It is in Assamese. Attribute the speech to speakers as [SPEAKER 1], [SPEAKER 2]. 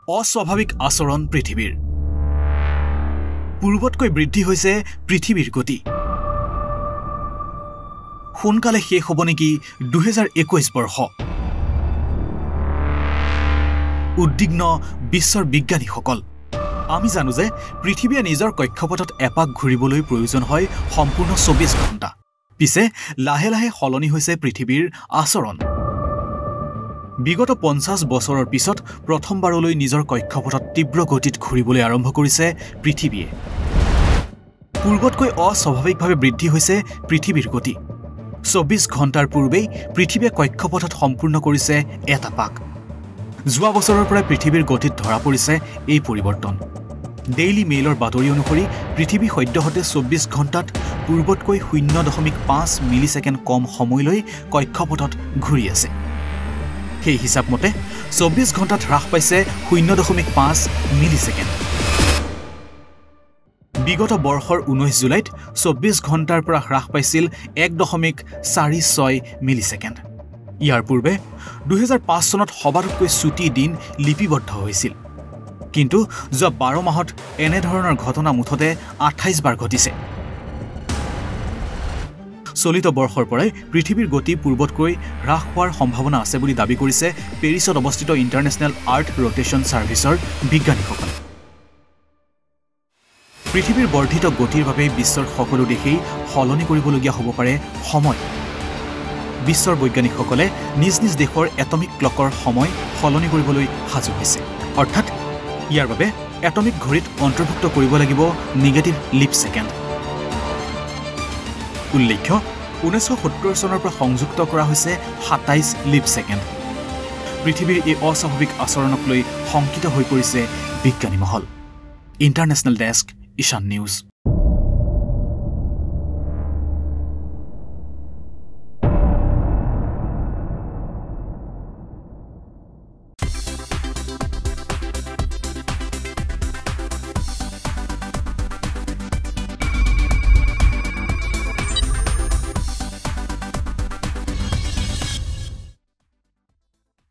[SPEAKER 1] অস্বাভাৱিক আচৰণ পৃথিৱীৰ পূৰ্বতকৈ বৃদ্ধি হৈছে পৃথিৱীৰ গতি সোনকালে শেষ হ'ব নেকি 2021 বৰ্ষ উদ্বিগ্ন বিশ্বৰ বিজ্ঞানীসকল আমি জানো যে পৃথিৱীয়ে নিজৰ কক্ষপথত এপাক ঘূৰিবলৈ প্ৰয়োজন হয় সম্পূৰ্ণ 24 ঘণ্টা পিছে লাহে লাহে সলনি হৈছে পৃথিৱীৰ আচৰণ বিগত 50 বছৰৰ পিছত প্ৰথমবাৰলৈ নিজৰ কক্ষপথত তীব্ৰ গতিত ঘূৰিবলৈ আৰম্ভ কৰিছে পৃথিৱীয়ে পূৰ্বতকৈ অস্বাভাৱিকভাৱে বৃদ্ধি হৈছে পৃথিৱীৰ গতি 24 ঘণ্টাৰ পূৰ্বেই পৃথিৱীয়ে কক্ষপথত সম্পূৰ্ণ কৰিছে এটা পাক যোৱা বছৰৰ পৰা পৃথিৱীৰ গতিত ধৰা পৰিছে এই পৰিৱৰ্তন ডেইলি মেইলৰ বাতৰি অনুসৰি পৃথিৱী সদ্যহতে 24 ঘণ্টাত পূৰ্বতকৈ 0.5 মিলিছেকেণ্ড কম সময়লৈ কক্ষপথত ঘূৰি আছে সেই হিচাপ মতে 24 ঘণ্টাত হ্ৰাস পাইছে 0.5 মিলিছেকেণ্ড বিগত বৰ্ষৰ 19 জুলাইত 24 ঘণ্টাৰ পৰা হ্ৰাস পাইছিল 1.46 মিলিছেকেণ্ড ইয়াৰ পূৰ্বে 2005 চনত সবাতোকৈ ছুটি দিন লিপিবদ্ধ হৈছিল কিন্তু যোৱা 12 মাহত এনে ধৰণৰ ঘটনা মুঠতে 28 বাৰ ঘটিছে চলিত বৰ্ষৰ পৰাই পৃথিৱীৰ গতি পূৰ্বতকৈ হ্ৰাস হোৱাৰ সম্ভাৱনা আছে বুলি দাবী কৰিছে পেৰিছত অৱস্থিত ইণ্টাৰনেশ্যনেল আৰ্থ ৰোটেশ্যন ছাৰ্ভিচৰ বিজ্ঞানীসকলে পৃথিৱীৰ বৰ্ধিত গতিৰ বাবে বিশ্বৰ সকলো দেশেই সলনি কৰিবলগীয়া হ'ব পাৰে সময় বিশ্বৰ বৈজ্ঞানিকসকলে নিজ নিজ দেশৰ এটমিক ক্লকৰ সময় সলনি কৰিবলৈ সাজু হৈছে অৰ্থাৎ ইয়াৰ বাবে এটমিক ঘড়ীত অন্তৰ্ভুক্ত কৰিব লাগিব নিগেটিভ লিপ সেকেন্ড উল্লেখ্য 1970 চনৰ পৰা সংযুক্ত কৰা হৈছে 27 লিপ সেকেন্ড পৃথিৱীৰ এই অস্বাভাৱিক আচৰণক লৈ শংকিত হৈ পৰিছে বিজ্ঞানী মহল ইণ্টাৰনেশ্যনেল ডেস্ক ঈশান নিউজ